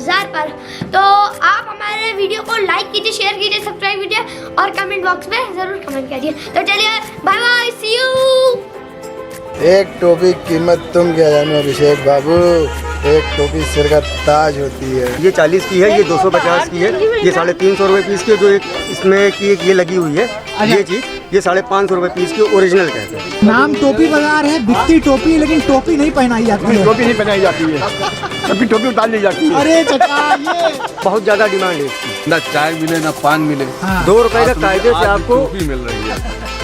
बाजार पर। तो आप हमारे वीडियो को लाइक कीजिए, शेयर कीजिए, सब्सक्राइब कीजिए और कमेंट बॉक्स में ज़रूर कमेंट कीजिए। तो चलिए बाय बाय, सी यू। एक टोपी कीमत तुम क्या जानो अभिषेक बाबू, एक टोपी सिर का ताज होती है। ये 40 की है, ये 250 की है, ये 350 रुपए पीस की जो एक इसमें की एक ये लगी हुई है, ये चीज ये 550 रुपए पीस की ओरिजिनल कहते हैं। नाम टोपी बाजार है, बिकती टोपी, लेकिन टोपी नहीं पहनाई जाती है। टोपी नहीं पहनाई जाती है, कभी टोपी उतार ली जाती है। अरे चचा, ये बहुत ज्यादा डिमांड है इसकी। ना चाय मिले ना पान मिले, 2 रुपए का कायदे से आपको टोपी मिल रही है।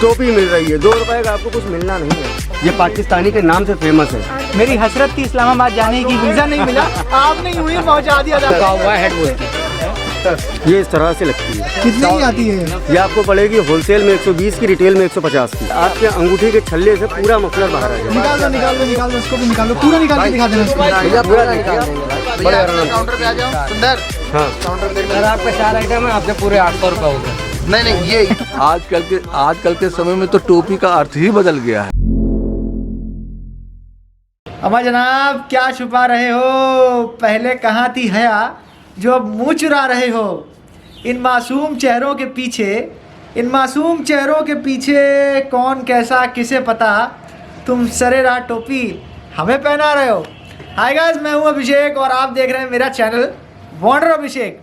टोपी मिल रही है, 2 रुपए का आपको कुछ मिलना नहीं है। ये पाकिस्तानी के नाम से फेमस है। मेरी हसरत थी इस्लामाबाद जाने की, वीजा नहीं मिला, आपने यूं ही पहुंचा दिया। ये इस तरह से लगती है। कितने की आती है? ये आपको पड़ेगी होलसेल में 120 की, रिटेल में 150 की। आपके अंगूठी के छल्ले से पूरा मफलर बाहर आ जाएगा। निकाल दो इसको भी निकाल दो, पूरा निकाल के दिखा देना इसको। पूरा निकाल देंगे। बड़े आराम से। काउंटर पे आ जाओ। सुंदर, हाँ, काउंटर देखना। सर आपका 4 आइटम है, आपके पूरे 800 रुपये हो गए। नहीं ये आजकल के समय में तो टोपी का अर्थ ही बदल गया है। अम्मा जनाब, क्या छुपा रहे हो? पहले कहाँ थी हया जो अब मुँह चुरा रहे हो? इन मासूम चेहरों के पीछे कौन कैसा किसे पता, तुम सरे रात टोपी हमें पहना रहे हो। हाय गाइस, मैं हूँ अभिषेक और आप देख रहे हैं मेरा चैनल वॉन्डर अभिषेक।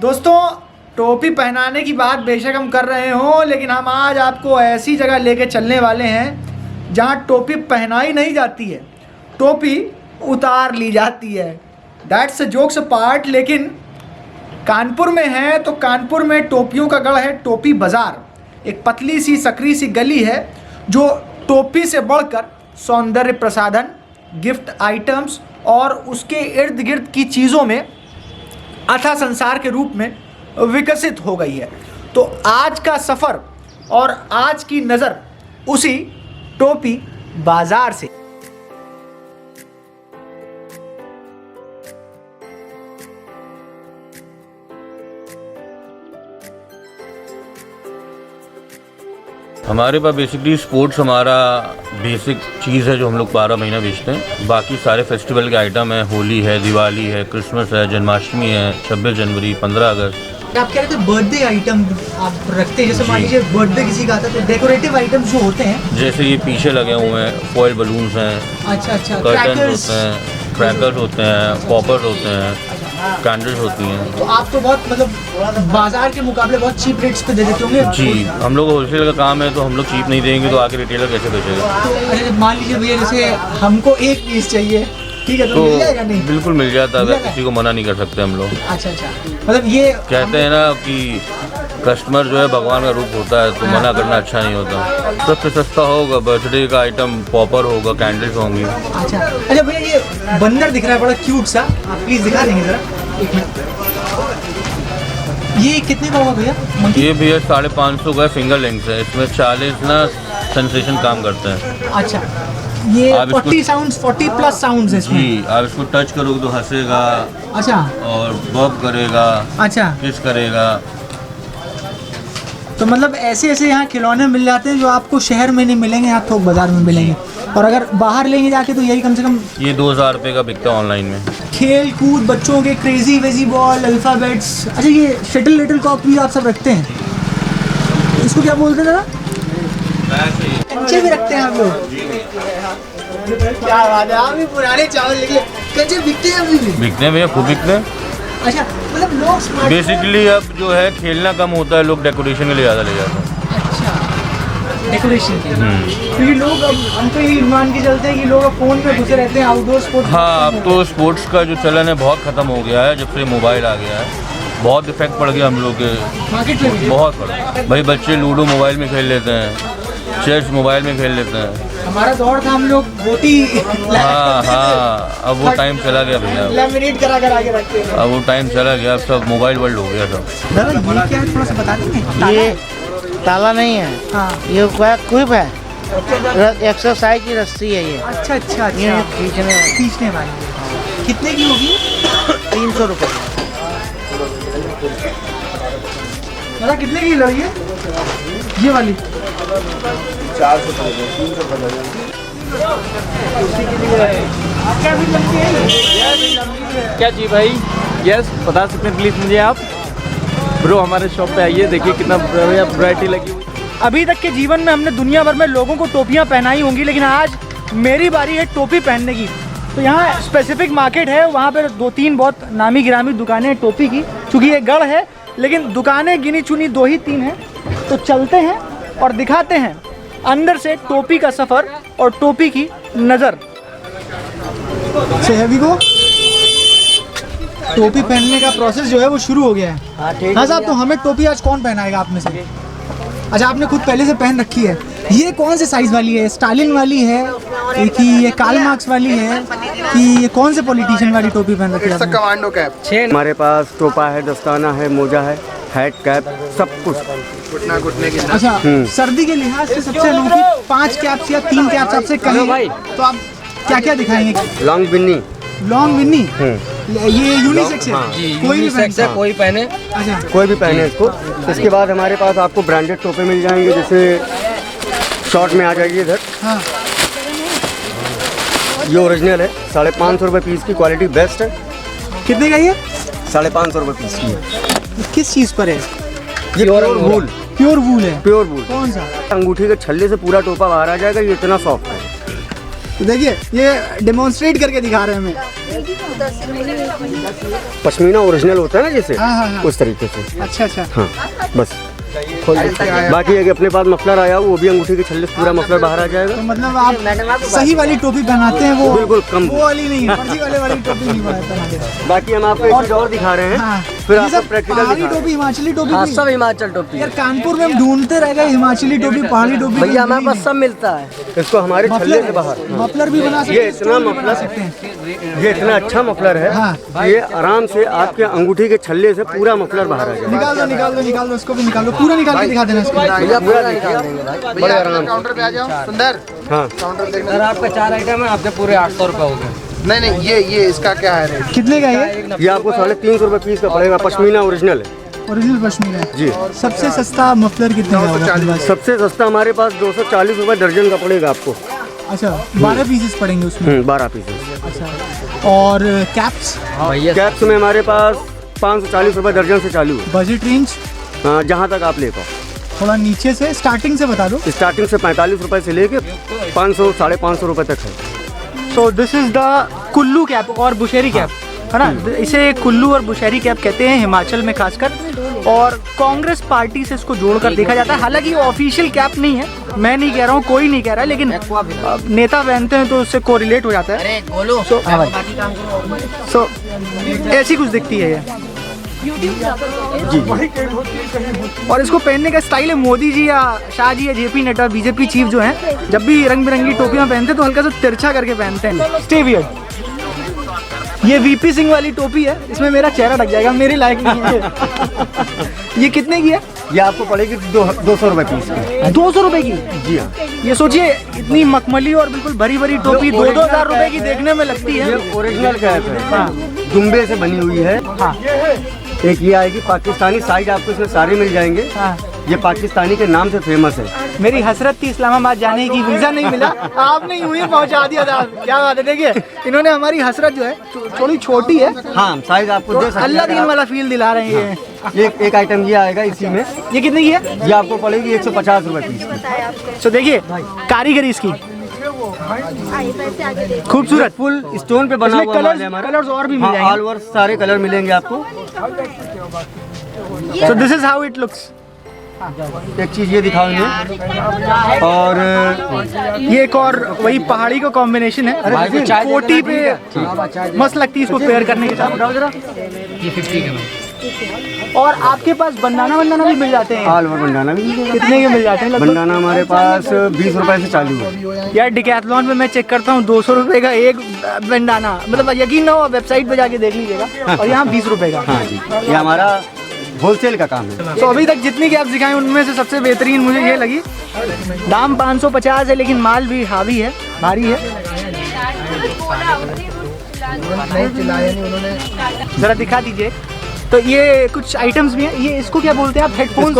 दोस्तों, टोपी पहनाने की बात बेशक हम कर रहे हो, लेकिन हम आज आपको ऐसी जगह लेके चलने वाले हैं जहाँ टोपी पहनाई नहीं जाती है, टोपी उतार ली जाती है। That's a jokes apart. लेकिन कानपुर में है तो कानपुर में टोपियों का गढ़ है, टोपी बाज़ार। एक पतली सी सकरी सी गली है जो टोपी से बढ़कर सौंदर्य प्रसाधन, गिफ्ट आइटम्स और उसके इर्द गिर्द की चीज़ों में अथाह संसार के रूप में विकसित हो गई है। तो आज का सफ़र और आज की नज़र उसी टोपी बाज़ार से। हमारे पास बेसिकली स्पोर्ट्स हमारा बेसिक चीज़ है जो हम लोग 12 महीना बेचते हैं। बाकी सारे फेस्टिवल के आइटम है, होली है, दिवाली है, क्रिसमस है, जन्माष्टमी है, 26 जनवरी, 15 अगस्त। आप कह रहे थे बर्थडे आइटम आप रखते हैं, जैसे मान लीजिए बर्थडे किसी का आता है तो डेकोरेटिव आइटम जो होते हैं, जैसे ये पीछे लगे हुए हैं, फॉयल बलून्स हैं, अच्छा, कर्टन्स होते हैं, क्रैकर्स होते हैं, पॉपर्स होते हैं, कैंडल्स होती हैं। तो आप तो बहुत मतलब बाजार के मुकाबले बहुत चीप रेट्स पे दे देते होंगे। जी, हम लोग होलसेल का काम है तो हम लोग चीप नहीं देंगे तो आगे रिटेलर कैसे बेचेगा। तो अच्छा, मान लीजिए भैया जैसे हमको एक पीस चाहिए, ठीक है, तो मिल जाएगा? नहीं, बिल्कुल मिल जाता है, किसी को मना नहीं कर सकते हम लोग। अच्छा, मतलब ये कहते हैं ना कि कस्टमर जो है भगवान का रूप होता है, तो मना करना अच्छा नहीं होता। सबसे सस्ता होगा बर्थडे का आइटम, पॉपर होगा, कैंडल्स होंगी। अच्छा भैया, ये बंदर दिख रहा है बड़ा क्यूट सा, आप प्लीज दिखा देंगे जरा, एक मिनट। ये कितने का होगा भैया? ये भैया 550 का सिंगल लेंथ है, इसमें 40 ना सेंसेशन काम करते हैं। अच्छा, ये 40 प्लस साउंड्स है इसमें। जी, आप इसको टच करोगे तो हंसेगा, अच्छा, और बॉब करेगा, अच्छा, किस करेगा। तो मतलब ऐसे यहाँ खिलौने मिल जाते हैं जो आपको शहर में नहीं मिलेंगे, यहाँ थोक बाजार में मिलेंगे। और अगर बाहर लेंगे जाके तो यही कम से कम ये 2000 रुपये का बिकता है ऑनलाइन में। खेल कूद बच्चों के क्रेजी वेजी बॉल, अल्फाबेट्स। अच्छा, ये शटल लिटिल कॉक भी आप सब रखते हैं? इसको क्या बोलते हैं दादा? कंचे भी रखते हैं आप लोग? क्या बात है, आप भी पुराने चावल निकले। कंचे बिकते हैं अभी भी? बिकते हैं भैया, खूब बिकते हैं। अच्छा, मतलब लोग बेसिकली अब जो है खेलना कम होता है, लोग डेकोरेशन के लिए ज़्यादा ले जाते हैं। अच्छा, डेकोरेशन के क्योंकि लोग अब हम तो यही मान के चलते हैं कि लोग अब फोन में घुसे रहते हैं, आउटडोर स्पोर्ट्स। हाँ, अब तो स्पोर्ट्स का जो चलन है बहुत ख़त्म हो गया है जब से मोबाइल आ गया है। बहुत इफेक्ट पड़ गया हम लोग के मार्केट में, बहुत पड़ा भाई। बच्चे लूडो मोबाइल में खेल लेते हैं, चेस मोबाइल में खेल लेते हैं। हमारा दौर था, हम लोग गोटी हाँ, अब वो टाइम चला गया भैया, लैमिनेट करा के रखते हैं। अब वो टाइम चला गया, अब सब मोबाइल वर्ल्ड हो गया सब। दादा ये क्या है, थोड़ा सा बता देंगे? ये ताला नहीं है, हाँ, ये क्विप है, एक्सरसाइज की रस्सी है ये। अच्छा, ये खींचने वाली। कितने की होगी? 300 रुपये। दादा कितने की लगी है ये वाली? 400 क्या जी भाई? यस बता सकते हैं प्लीज़ मुझे आप? ब्रो हमारे शॉप पे आइए, देखिए कितना वैरायटी लगी हुई। अभी तक के जीवन में हमने दुनिया भर में लोगों को टोपियां पहनाई होंगी, लेकिन आज मेरी बारी है टोपी पहनने की। तो यहाँ स्पेसिफिक मार्केट है, वहाँ पर 2-3 बहुत नामी गिरामी दुकानें हैं टोपी की। चूँकि ये गढ़ है, लेकिन दुकानें गिनी चुनी 2 ही 3 हैं। तो चलते हैं और दिखाते हैं अंदर से टोपी का सफ़र और टोपी की नज़र। से को टोपी पहनने का प्रोसेस जो है वो शुरू हो गया है। हाँ साहब, तो हमें टोपी आज कौन पहनाएगा आप में से? अच्छा, आपने खुद पहले से पहन रखी है। ये कौन से साइज वाली है? स्टालिन वाली है कि ये कार्ल मार्क्स वाली है कि ये कौन से पॉलिटिशियन वाली टोपी पहन रखी है आपने? Commando cap. हमारे पास टोपा है, दस्ताना है, मोजा है, हैट कैप, सब कुछ। घुटने की। अच्छा, सर्दी के लिहाज से सबसे अनोखी 5 कैप्स या 3 कैप्स आपसे कहें तो आप क्या क्या दिखाएंगे? लॉन्ग बिन्नी। लॉन्ग विन्नी, ये यूनिसेक्स है? कोई भी यूनिसेक्स है, कोई पहने। अच्छा, कोई भी पहने इसको। इसके बाद हमारे पास आपको ब्रांडेड टोपे मिल जाएंगे, जैसे शॉर्ट में आ जाएगी इधर। हाँ, ये ओरिजिनल है, 550 रुपये पीस की, क्वालिटी बेस्ट है। कितने का ये? 550 रुपये पीस की है। किस चीज़ पर है? ये प्योर वूल। प्योर वूल है? प्योर वूल। कौन सा? अंगूठी के छल्ले से पूरा टोपा बाहर आ जाएगा, ये इतना सॉफ्ट है। तो देखिए, ये डेमोन्स्ट्रेट करके दिखा रहे हैं हमें। पश्मीना ओरिजिनल होता है ना जैसे, हाँ। उस तरीके से। अच्छा अच्छा। हाँ बस। बाकी है कि अपने पास मफलर आया वो भी अंगूठी के छल्ले से पूरा मफलर बाहर आ जाएगा। तो मतलब आप सही वाली टोपी पहनाते हैं? वो बिल्कुल कम, वो वाली नहीं है, फर्जी वाली टोपी नहीं पहनाते। बाकी हम आपको एक चीज और दिखा रहे हैं। हाँ, फिर ये आपको सब प्रैक्टिकल पहाड़ी दिखा टोपी, हिमाचली टोपी हाँ, भी? सब हिमाचल टोपी यार कानपुर में हम ढूंढते रह गए हिमाचली टोपी, पहाड़ी टोपी। भैया हमारे पास सब मिलता है। इसको हमारे छल्ले से बाहर। मफलर भी बना सकते ये हैं, इतना स्टोल भी बना मफलर, सकते हैं। ये इतना अच्छा मफलर है। हाँ। ये आराम से आपके अंगूठी के छल्ले से पूरा मफलर बाहर आ जाएगा। निकाल दो इसको भी निकाल दो, पूरा निकाल के दिखा देना इसको। भैया पूरा निकाल देंगे भाई। बड़े आराम से। काउंटर पे आ जाओ सुंदर। हाँ, अगर आपका 4 आइटम है, आपके पूरे 800 रुपये हो गए। नहीं ये इसका क्या है रेट? कितने का है ये आपको 350 रुपये पीस का पड़ेगा। पश्मीना ओरिजिनल है। ओरिजिनल पश्मीना है जी। सबसे सस्ता मफलर कितने का होगा आपके पास? सबसे सस्ता हमारे पास 240 रुपये दर्जन का पड़ेगा आपको। अच्छा, 12 पीसेस पड़ेंगे उसमें? 12 पीसेस। अच्छा, और कैप्स? भैया कैप्स में हमारे पास 540 रुपये दर्जन से चालू है। बजट रेंज जहाँ तक आप ले पाओ। थोड़ा नीचे से स्टार्टिंग से बता दो। स्टार्टिंग से 45 रुपये से लेके 500 550 रुपये तक है। So this is the Kullu cap और बुशेरी कैप, है ना? इसे कुल्लू और बुशेरी कैप कहते हैं हिमाचल में खासकर, और कांग्रेस पार्टी से इसको जोड़कर देखा जाता है। हालांकि वो ऑफिशियल कैप नहीं है, मैं नहीं कह रहा हूँ, कोई नहीं कह रहा है, लेकिन नेता पहनते हैं तो उससे कोरिलेट हो जाता है। सो ऐसी कुछ दिखती है ये। और इसको पहनने का स्टाइल है, मोदी जी या शाह जी या जेपी नड्डा बीजेपी चीफ जो हैं, जब भी रंग बिरंगी टोपियां पहनते हैं तो हल्का सा तिरछा करके पहनते हैं। Stay weird. ये वीपी सिंह वाली टोपी है, इसमें मेरा चेहरा ढक जाएगा, मेरे लायक नहीं है। ये कितने की है? ये आपको पड़ेगी 200 रुपये पीस की। 200 रुपए की? जी हाँ। ये सोचिए, इतनी मखमली और बिल्कुल भरी भरी टोपी 2-2 हज़ार रुपए की देखने में लगती है। ये ओरिजिनल कैप है। हाँ। दुम्बे से बनी हुई है। हाँ। एक ये आएगी पाकिस्तानी, साइज आपको इसमें सारे मिल जाएंगे। हाँ। ये पाकिस्तानी के नाम से फेमस है। मेरी हसरत थी इस्लामाबाद जाने की, वीज़ा नहीं मिला, आपने यूं ही पहुंचा दिया था। क्या बात है, देखिए इन्होंने हमारी हसरत जो है थोड़ी छोटी है। हाँ, साइज आपको दे सकते हैं। अल्लाह दीन वाला फील दिला रहे हैं। एक आइटम ये आएगा इसी में। ये कितने की है? ये आपको पड़ेगी 150 रुपये पीस की। तो देखिए कारीगरी इसकी खूबसूरत, फुल स्टोन पे बना हुआ माल है हमारा। कलर्स और भी मिल हाँ, जाएंगे। ऑल ओवर सारे कलर मिलेंगे आपको। So this is how it looks. एक चीज ये दिखाओ इन्हें। और ये एक और वही पहाड़ी का कॉम्बिनेशन है, कोटी पे मस्त लगती है इसको पेयर करने के साथ। ये 50 के। और आपके पास बंडाना भी मिल जाते हैं? ऑल ओवर बंडाना भी मिलेगा। कितने के मिल जाते हैं लगभग? बंडाना हमारे पास 20 रुपए से चालू है। यार डिकैथलॉन में मैं चेक करता हूँ 200 रुपए का एक बंडाना, मतलब यकीन ना हो, वेबसाइट पे जाके देख लीजिएगा। और यहाँ 20 रुपए का। हाँ जी, ये हमारा होलसेल का काम है। तो अभी तक जितनी कैप दिखाई उनमें से सबसे बेहतरीन मुझे ये लगी। दाम 550 है, लेकिन माल भी हावी है, भारी है। जरा दिखा दीजिए। तो ये कुछ आइटम्स भी हैं, ये इसको क्या बोलते हैं आप? Headphones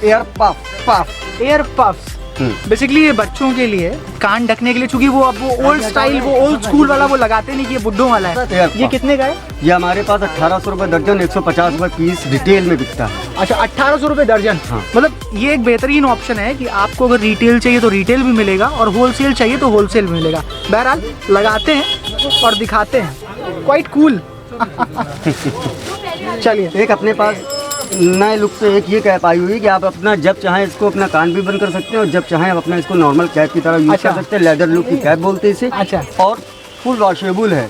air puff. Air puffs. Basically ये बच्चों के लिए कान ढकने के लिए, चूंकि वो अब वो ओल्ड स्टाइल, वो ओल्ड स्कूल वाला वो लगाते नहीं कि ये बुड्ढों वाला है। ये कितने का है? ये हमारे पास 1800 रुपये दर्जन, 150 रुपये पीस रिटेल में बिकता है। अच्छा, 1800 रुपये दर्जन। हाँ। मतलब ये एक बेहतरीन ऑप्शन है कि आपको अगर रिटेल चाहिए तो रिटेल भी मिलेगा और होलसेल चाहिए तो होलसेल भी मिलेगा। बहरहाल लगाते हैं और दिखाते हैं, क्वाइट कूल। चलिए, एक अपने पास नए लुक पे एक ये कैप आई हुई है कि आप अपना जब चाहें इसको अपना कान भी बंद कर सकते हैं और जब चाहें आप अपना इसको नॉर्मल कैप की तरह यूज अच्छा। कर सकते हैं। लेदर लुक की कैप बोलते हैं इसे। अच्छा। और फुल वॉशेबल है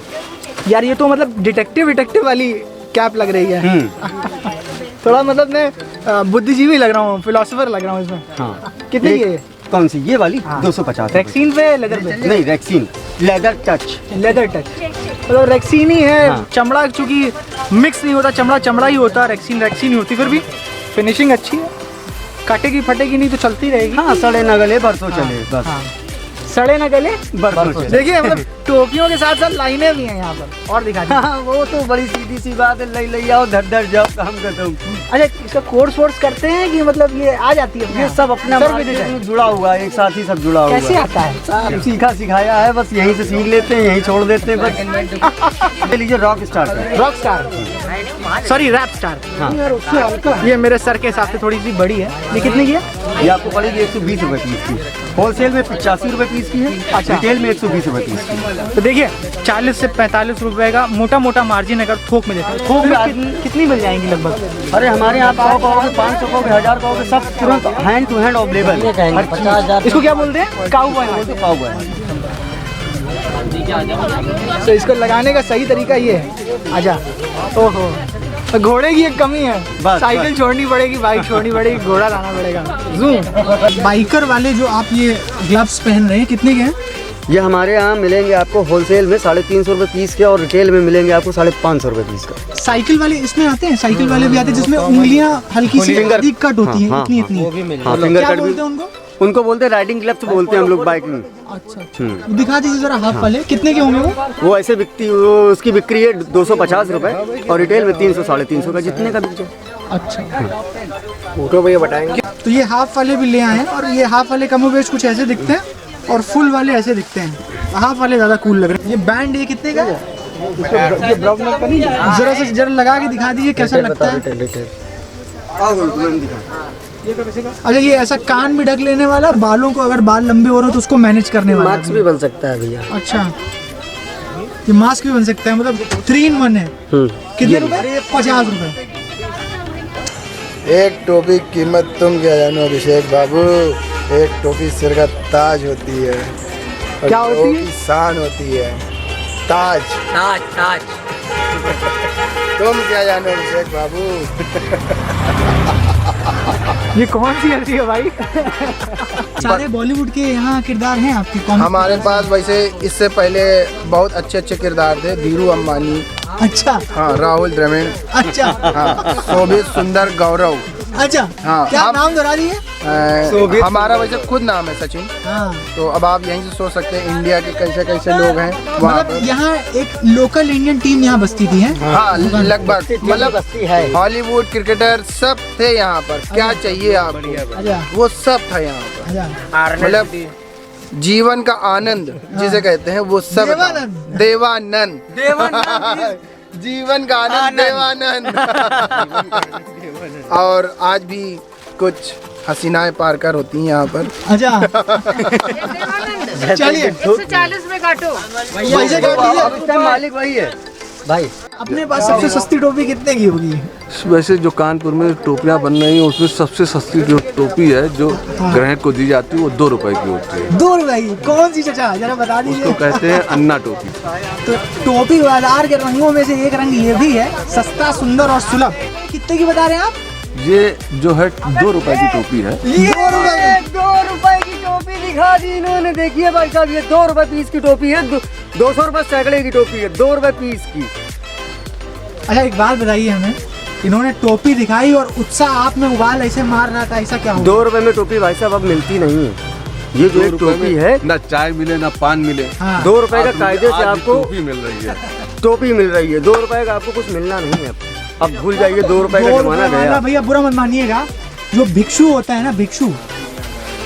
यार ये तो मतलब डिटेक्टिव वाली कैप लग रही है। थोड़ा मतलब मैं बुद्धिजीवी लग रहा हूँ, फिलोसोफर लग रहा हूँ इसमें। हाँ। कितनी की है? कौन सी? ये वाली? हाँ। 250। रेक्सीन पे लेदर पे? नहीं, rexine leather touch. Leather touch मतलब रेक्सीन ही है। हाँ। चमड़ा चूंकि मिक्स नहीं होता, चमड़ा ही होता, रेक्सीन ही होती, फिर भी फिनिशिंग अच्छी है। कटेगी फटेगी नहीं तो चलती रहेगी। हाँ, सड़े न गले बरसों चले बस। हाँ। सड़े न गले बरसों चले। देखिए मतलब टोपियों के साथ साथ लाइनें भी हैं यहाँ पर, और दिखा दीजिए। हाँ, वो तो बड़ी सीधी सी बात है, ले आओ धर जाओ, काम खत्म। अच्छा, इसका कोर्स करते हैं कि मतलब ये आ जाती है? ये सब अपने मार्केट में जुड़ा हुआ है, एक साथ ही सब जुड़ा हुआ है। कैसे आता है? सब सीखा सिखाया है, बस यहीं से सीख लेते हैं, यहीं छोड़ देते हैं बस। लीजिए rock star. Rock star, sorry rap star. हाँ। ये मेरे सर के हिसाब से थोड़ी सी बड़ी है। ये कितने की है? ये आपको पड़ेगी 120 रुपये पीस की। होलसेल में 85 रुपये पीस की है। अच्छा। रिटेल में 120 रुपये पीस की। तो देखिए 40 से 45 रुपए का मोटा मार्जिन अगर थोक में देते हैं, थोक में कितनी मिल जाएंगी लगभग? अरे हमारे यहाँ 100 कहोगे, 500 कहोगे, 1000 कहोगे, सब तुरंत हैंड टू हैंड अवेलेबल है। इसको क्या बोलते हैं? काउबॉय। तो इसको लगाने का सही तरीका ये है। आजा। ओहो, तो घोड़े की एक कमी है, बस, साइकिल छोड़नी पड़ेगी, बाइक छोड़नी पड़ेगी, घोड़ा लाना पड़ेगा। जूम। बाइकर वाले जो आप ये ग्लव्स पहन रहे हैं कितने के हैं? ये हमारे यहाँ मिलेंगे आपको होलसेल में 350 रुपये पीस के और रिटेल में मिलेंगे आपको 550 रुपये पीस का। साइकिल वाले इसमें आते हैं? साइकिल वाले भी आते हैं जिसमें उंगलियां हल्की सी अधिक कट होती हैं, हाँ, इतनी हाँ, फिंगर क्या कट भी बोलते हैं उनको? उनको बोलते हैं राइडिंग ग्लव्स बोलते हैं हम लोग बाइक में। अच्छा, दिखा दीजिए जरा हाफ वाले कितने के होंगे वो? ऐसे बिकती, वो उसकी बिक्री है 250 रुपये और रिटेल में 300 350 का, जितने का बिक जाए। अच्छा, फोटो भैया बताएंगे। तो ये हाफ वाले भी ले आए हैं और ये हाफ वाले कमोबेश कुछ ऐसे दिखते हैं और फुल वाले ऐसे दिखते हैं। हाफ वाले ज्यादा कूल लग रहे हैं। ये बैंड ये कितने का है? जरा लगा के दिखा दीजिए कैसा लगता है। अच्छा, ये ऐसा कान भी ढक लेने वाला, बालों को अगर बाल लंबे हो रहे हो तो उसको मैनेज करने वाला मास्क भी बन सकता है भैया। अच्छा, ये मास्क भी बन सकता है, मतलब 3 in 1 है। कितने रुपए? 50 रुपए। एक टोपी की कीमत तुम क्या जानो अभिषेक बाबू। एक टोपी सिर का ताज होती है और क्या होती है? की शान होती है। ताज। तुम क्या जानो अभिषेक बाबू। ये कौन सी हंसी है भाई? सारे बॉलीवुड के यहाँ किरदार हैं आपके? कौन? हमारे पास वैसे इससे पहले बहुत अच्छे किरदार थे। धीरू अम्बानी, अच्छा। हाँ, राहुल द्रविड़, अच्छा। हाँ, शोभित सुंदर गौरव। अच्छा, हाँ, क्या आप- नाम दोहरा दिए? हमारा वैसे खुद नाम है सचिन। हाँ, तो अब आप यहीं से सोच सकते हैं इंडिया के कैसे लोग हैं वहाँ मतलब पर। यहाँ एक लोकल इंडियन टीम यहाँ बसती थी है? हाँ, लगभग मतलब हॉलीवुड क्रिकेटर सब थे यहाँ पर। क्या चाहिए आपको, अच्छा, वो सब था यहाँ पर। अच्छा। मतलब जीवन का आनंद जिसे कहते हैं वो सब था। देवानंद। देवानंद जीवन का आनंद, देवानंद। और आज भी कुछ हसीनाएं पार कर होती हैं यहाँ पर। अच्छा, चलिए 140 में काटो। वैसे काट दीजिए। मालिक वही है भाई। अपने पास सबसे सस्ती टोपी कितने की होगी? वैसे जो कानपुर में टोपियां बन रही हैं उसमें सबसे सस्ती जो टोपी है जो ग्राहक को दी जाती है वो 2 रुपए की होती है। 2 रुपए की? कौन सी चाचा, जरा बता दीजिए। उसको कहते हैं अन्ना टोपी। तो टोपी बाजार के रंगों में से एक रंग ये भी है, सस्ता, सुंदर और सुलभ। कितने की बता रहे हैं आप? ये जो है 2 रुपए की टोपी है। ये 2 रुपए की? 2 रुपए की टोपी दिखा दी इन्होंने। देखिए भाई साहब, ये 2 रुपए पीस की टोपी है। 200 रुपए सैकड़े की टोपी है, 2 रुपए पीस की। अच्छा, एक बात बताइए हमें, इन्होंने टोपी दिखाई और उत्साह आप में उबाल ऐसे मार रहा था, ऐसा क्या हुआ? 2 रुपए में टोपी भाई साहब अब मिलती नहीं है। ये जो एक टोपी है, ना चाय मिले ना पान मिले। हाँ। 2 रुपए का कायदे से आपको टोपी मिल रही है। टोपी मिल रही है। 2 रुपए का आपको कुछ मिलना नहीं है। अब भूल जाइए, 2 रुपए का 2 जमाना रुपए वाला गया। भैया बुरा मत मानिएगा, जो भिक्षु होता है ना, भिक्षु,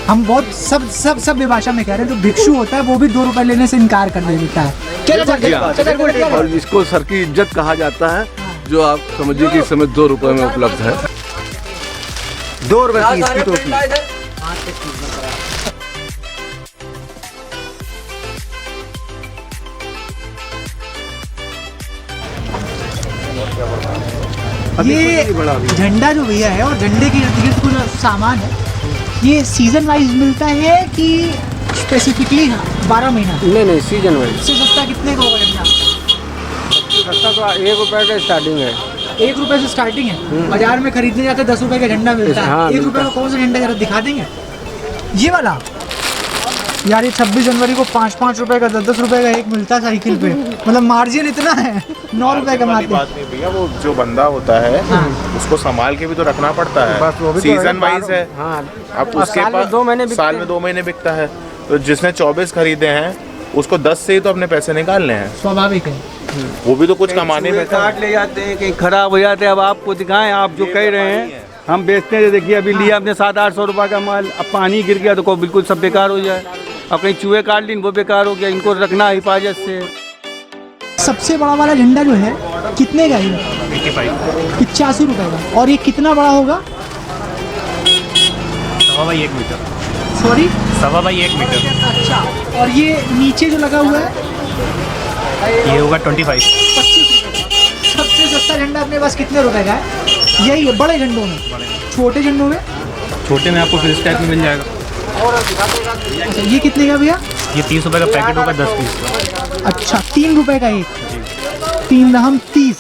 हम बहुत सब भाषा में कह रहे हैं, जो भिक्षु होता है वो भी 2 रुपए लेने से इनकार कर देता है। और इसको सर की इज्जत कहा जाता है, जो आप समझिए कि इस समय 2 रुपए में उपलब्ध है। 2 रुपए पीस की टोपी। ये झंडा जो भैया है और झंडे के इर्द गिर्द कुछ सामान है, ये सीजन वाइज मिलता है कि स्पेसिफिकली 12 महीना? नहीं सीजन वाइज। सबसे सस्ता कितने का होगा झंडा? सस्ता तो 1 रुपए का स्टार्टिंग है। 1 रुपए से स्टार्टिंग है। बाजार में खरीदने जाते 10 रुपए का झंडा मिलता है। हाँ, 1 रुपए का कौन सा झंडा जरा दिखा देंगे? ये वाला यार, ये 26 जनवरी को 5-5 रुपए का 10-10 रुपए का एक मिलता है साइकिल पे। मतलब मार्जिन इतना है, 9 रुपए कमाते हैं। बात नहीं भैया, वो जो बंदा होता है उसको संभाल के भी तो रखना पड़ता है। बस वो भी तो सीजन वाइज है। हाँ, अब उसके साल में पास 2 महीने साल में 2 महीने बिकता है, तो जिसने 24 खरीदे हैं उसको 10 से ही तो अपने पैसे निकालने हैं। स्वाभाविक है, वो भी तो कुछ कमाने में काट ले जाते हैं, कहीं खराब हो जाते हैं। अब आपको दिखाएं, आप जो कह रहे हैं हम बेचते हैं। देखिए अभी लिया हमने 700-800 रुपये का माल, अब पानी गिर गया तो को बिल्कुल सब बेकार हो जाए। अब कहीं चूहे काट ली वो बेकार हो गया, इनको रखना हिफाजत से। सबसे बड़ा वाला झंडा जो है कितने का है? 85 रुपए का। और ये कितना बड़ा होगा? 1.25 मीटर। Sorry, 1.25 metre. अच्छा। और ये नीचे जो लगा हुआ है ये होगा 25। 25 रुपए। सबसे सस्ता झंडा अपने पास कितने रुपए का है? यही है बड़े झंडों में। छोटे झंडों में? छोटे में आपको फिर इस टाइप में मिल जाएगा। अच्छा, ये कितने का भैया? ये 30 रुपए का पैकेट होगा 10 पीस। अच्छा, 3 रुपए का एक। 3 दहम 30।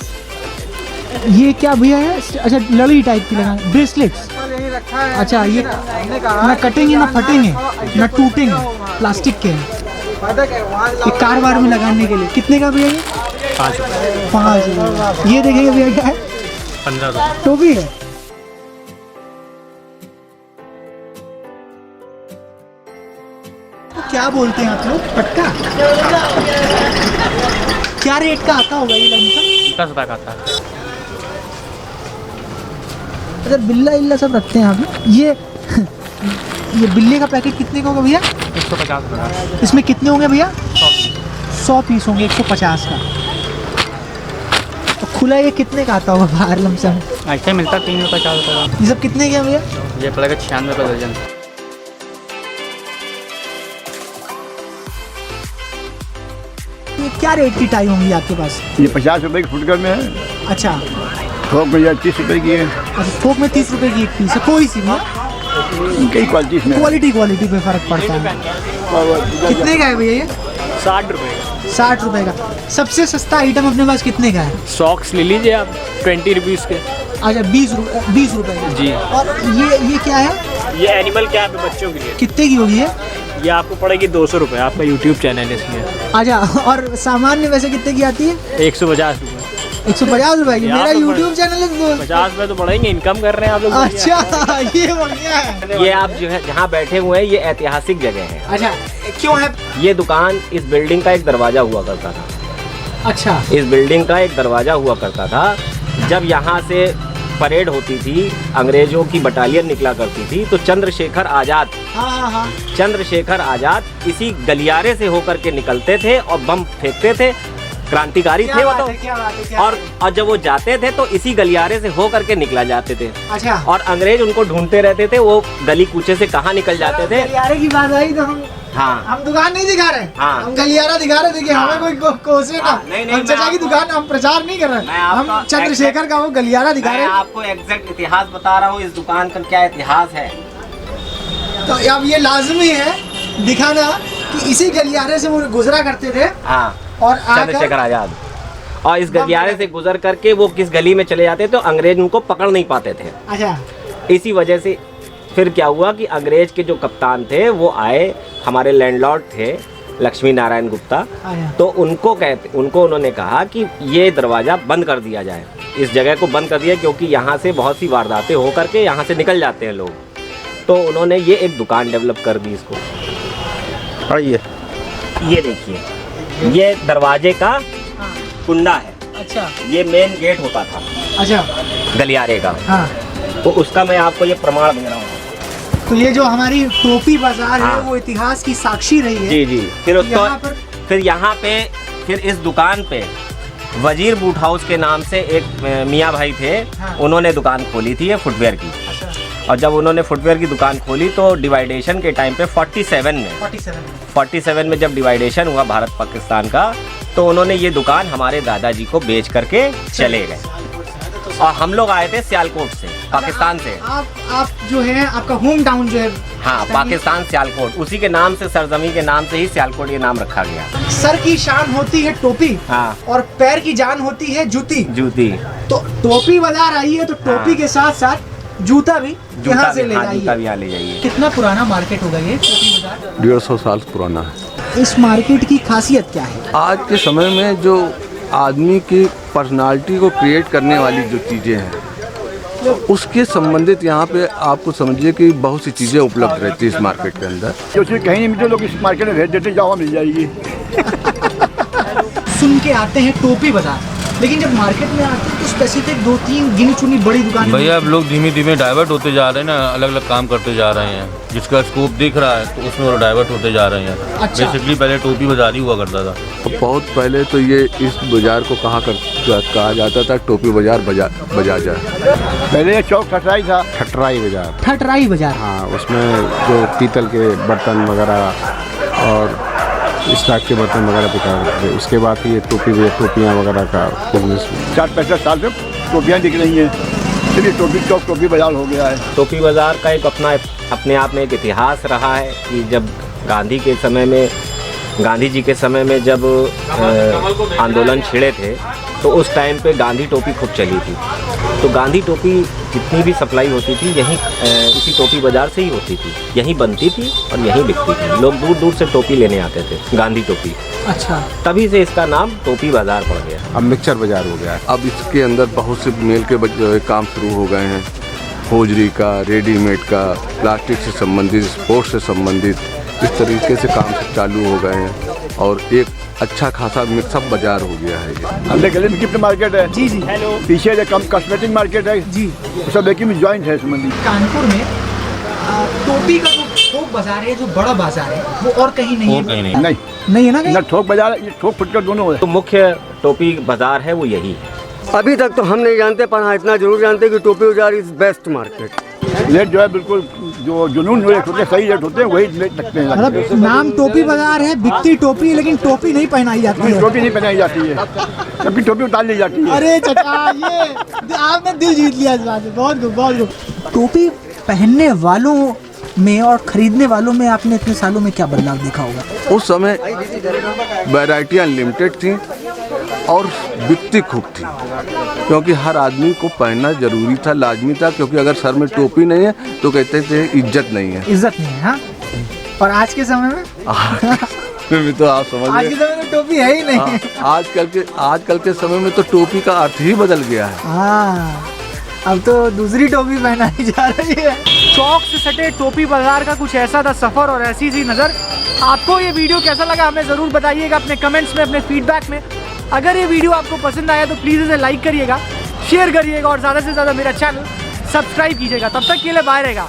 ये क्या भैया है? अच्छा, लड़ी टाइप की लगा, ब्रेसलेट्स। अच्छा, ये ना कटेंगे ना फटेंगे ना टूटेंगे, प्लास्टिक के हैं। ये कार वार में लगाने के लिए। कितने का भैया ये? 5 रुपये। 5 रुपये। ये देखेंगे भैया क्या है? 15 रुपये। टोपी है। क्या बोलते हैं आप लोग? पटका? क्या रेट का आता होगा ये लमसम? 10 रुपये का आता है। अच्छा, बिल्ला इल्ला सब रखते हैं आप। ये बिल्ले का पैकेट कितने का होगा भैया? 150 रुपये। इसमें कितने होंगे भैया? 100 पीस होंगे, 150 का। तो खुला ये कितने का आता होगा बाहर लमसम? ऐसे मिलता है 3 रुपये 4 रुपये का। ये सब कितने के हैं भैया? ये पड़ेगा 96 रुपये दर्जन। ये क्या रेट की टाई होंगी आपके पास? ये 50 रुपए की फुटकर में है। अच्छा, थोक में 30 रुपए की है। अच्छा, थोक में 30 रुपए की एक पीस है, कोई सी भी? कई क्वालिटी में क्वालिटी पे फर्क पड़ता है। कितने का है भैया ये? 60 रुपये का। 60 रुपए का। सबसे सस्ता आइटम अपने पास कितने का है? सॉक्स ले लीजिए आप 20 रुपीज़ के। अच्छा, 20 रुपए का। जी। और ये क्या है? ये एनिमल कैप है बच्चों के लिए। कितने की होगी ये? ये आपको पड़ेगी 200 रुपये। आपका यूट्यूब चैनल है इसमें। अच्छा, और सामान्य वैसे कितने की आती है? 150 रुपये। 150 रुपए की? मेरा यूट्यूब चैनल है 50 रुपये तो बढ़ेंगे, इनकम कर रहे हैं आप लोग। अच्छा, ये बढ़िया है। ये आप जो है जहाँ बैठे हुए हैं, ये ऐतिहासिक जगह है। अच्छा, क्यों है? ये दुकान इस बिल्डिंग का एक दरवाजा हुआ करता था। अच्छा, इस बिल्डिंग का एक दरवाजा हुआ करता था। जब यहाँ से परेड होती थी, अंग्रेजों की बटालियन निकला करती थी, तो चंद्रशेखर आजाद चंद्रशेखर आजाद इसी गलियारे से होकर के निकलते थे और बम फेंकते थे। क्रांतिकारी थे वो तो। और जब वो जाते थे तो इसी गलियारे से होकर के निकला जाते थे। अच्छा। और अंग्रेज उनको ढूंढते रहते थे, वो गली कूचे से कहाँ निकल जाते थे। गलियारे की बात आई तो हम दुकान नहीं दिखा रहे। हाँ। हम गलियारा दिखा रहे थे कि हमें कोई कोसे ना। नहीं, हम चाचा की दुकान हम प्रचार नहीं कर रहे। हम चंद्रशेखर का वो गलियारा दिखा रहे हैं। आपको एग्जैक्ट इतिहास बता रहा हूँ, इस दुकान का क्या इतिहास है। तो अब ये लाजमी है दिखाना कि इसी गलियारे से वो गुजरा करते थे। हाँ, और चंद्रशेखर आजाद। और इस गलियारे से गुजर करके वो किस गली में चले जाते तो अंग्रेज उनको पकड़ नहीं पाते थे। अच्छा। इसी वजह से फिर क्या हुआ कि अंग्रेज के जो कप्तान थे वो आए, हमारे लैंडलॉर्ड थे लक्ष्मी नारायण गुप्ता। तो उनको उन्होंने कहा कि ये दरवाज़ा बंद कर दिया जाए, इस जगह को बंद कर दिया, क्योंकि यहाँ से बहुत सी वारदातें हो करके यहाँ से निकल जाते हैं लोग। तो उन्होंने ये एक दुकान डेवलप कर दी इसको। और ये देखिए, ये दरवाजे का कुंडा है। अच्छा। ये मेन गेट होता था। अच्छा। गलियारे का। हाँ। तो उसका मैं आपको ये प्रमाण दे रहा हूँ। तो ये जो हमारी टोपी बाजार है वो इतिहास की साक्षी रही है। जी जी। फिर यहाँ फिर इस दुकान पे वजीर बूट हाउस के नाम से एक मियाँ भाई थे, उन्होंने दुकान खोली थी ये फुटवेयर की। और जब उन्होंने फुटवेयर की दुकान खोली तो डिवाइडेशन के टाइम पे 47 में जब डिवाइडेशन हुआ भारत पाकिस्तान का, तो उन्होंने ये दुकान हमारे दादाजी को बेच करके चले गए। और हम लोग आए थे सियालकोट से, पाकिस्तान से। आप जो है आपका होम टाउन जो है, हाँ, पाकिस्तान सियालकोट, उसी के नाम से, सरजमी के नाम से ही सियालकोट ये नाम रखा गया। सर की शान होती है टोपी, हाँ, और पैर की जान होती है जूती। तो टोपी बाजार आई है तो टोपी के साथ साथ जूता भी यहाँ से ले जाइए। जूता भी यहाँ ले जाइए। कितना पुराना मार्केट होगा ये टोपी बाजार? 150 साल पुराना है। इस मार्केट की खासियत क्या है? आज के समय में जो आदमी की पर्सनालिटी को क्रिएट करने वाली जो चीज़ें हैं, उसके संबंधित यहाँ पे आपको समझिए कि बहुत सी चीज़ें उपलब्ध रहती है इस मार्केट के अंदर। जो चीज़ कहीं नहीं मिलती लोग इस मार्केट में भेज देते, जाओ मिल जाएगी। सुन के आते हैं टोपी बाजार, लेकिन जब मार्केट में आते हैं तो स्पेसिफिक 2-3 गिनी चुनी बड़ी दुकानें। भैया अब लोग धीमे धीमे डाइवर्ट होते जा रहे हैं ना, अलग अलग काम करते जा रहे हैं। जिसका स्कोप दिख रहा है तो उसमें वो डाइवर्ट होते जा रहे हैं। अच्छा। बेसिकली पहले टोपी बाजार ही हुआ करता था। बहुत पहले तो ये इस बाजार को कहा जाता था टोपी बाजार बाजार। पहले ये चौक ठटराई था, ठटराई बाजार। हाँ, उसमें जो पीतल के बर्तन वगैरह और इस टाइप के बर्तन वगैरह बिका रहे थे। उसके बाद ये टोपियाँ वगैरह का बिजनेस 60-65 साल से टोपियाँ दिख रही हैं, चलिए टोपी बाजार हो गया है। टोपी बाजार का एक अपने आप में एक इतिहास रहा है कि जब गांधी जी के समय में जब आंदोलन छिड़े थे तो उस टाइम पे गांधी टोपी खूब चली थी। तो गांधी टोपी जितनी भी सप्लाई होती थी यहीं इसी टोपी बाजार से ही होती थी, यहीं बनती थी और यहीं बिकती थी। लोग दूर दूर से टोपी लेने आते थे, गांधी टोपी। अच्छा। तभी से इसका नाम टोपी बाजार पड़ गया। अब मिक्सचर बाजार हो गया है। अब इसके अंदर बहुत से मेल के काम शुरू हो गए हैं, होजरी का, रेडीमेड का, प्लास्टिक से संबंधित, स्पोर्ट्स से संबंधित, इस तरीके से काम चालू हो गए हैं और एक अच्छा खासा मिक्सअप बाजार हो गया है ये। अंदर गले में गिफ्ट मार्केट है। जी। पीछे कम कॉस्मेटिक मार्केट है। जी। सब एक ही जॉइंट है संबंधी। कानपुर में टोपी का जो थोक बाजार है, जो बड़ा बाजार है, वो और कहीं नहीं है। नहीं है ना कहीं? थोक बाजार, ये थोक फुटकर दोनों है। तो मुख्य टोपी बाजार है वो यही है। अभी तक तो हम नहीं जानते, पर हाँ इतना जरूर जानते कि टोपी बाजार इज बेस्ट मार्केट। रेट जो है बिल्कुल जो जुनून रेट होते हैं, सही रेट होते हैं, वही रेट रखते हैं। मतलब नाम टोपी बाजार है, बिकती टोपी है, लेकिन टोपी नहीं पहनाई जाती है। टोपी नहीं पहनाई जाती है, कभी टोपी उतार ली जाती है। अरे चाचा, ये आपने दिल जीत लिया इस बात में। बहुत खूब। टोपी पहनने वालों में और खरीदने वालों में आपने इतने सालों में क्या बदलाव देखा होगा? उस समय वैरायटियाँ लिमिटेड थी और बिकती खूब थी, क्योंकि हर आदमी को पहनना जरूरी था, लाजमी था। क्योंकि अगर सर में टोपी नहीं है तो कहते थे इज्जत नहीं है। हाँ? और आज के समय में फिर भी तो आप समझ आज के समय में टोपी है ही नहीं। आजकल के समय में तो टोपी का अर्थ ही बदल गया है। हाँ, अब तो दूसरी टोपी पहनाई जा रही है। चौक से सटे टोपी बाजार का कुछ ऐसा था सफर और ऐसी सी नजर। आपको ये वीडियो कैसा लगा हमें जरूर बताइएगा अपने कमेंट्स में, अपने फीडबैक में। अगर ये वीडियो आपको पसंद आया तो प्लीज़ इसे लाइक करिएगा, शेयर करिएगा और ज़्यादा से ज़्यादा मेरा चैनल सब्सक्राइब कीजिएगा। तब तक के लिए बाय रहेगा।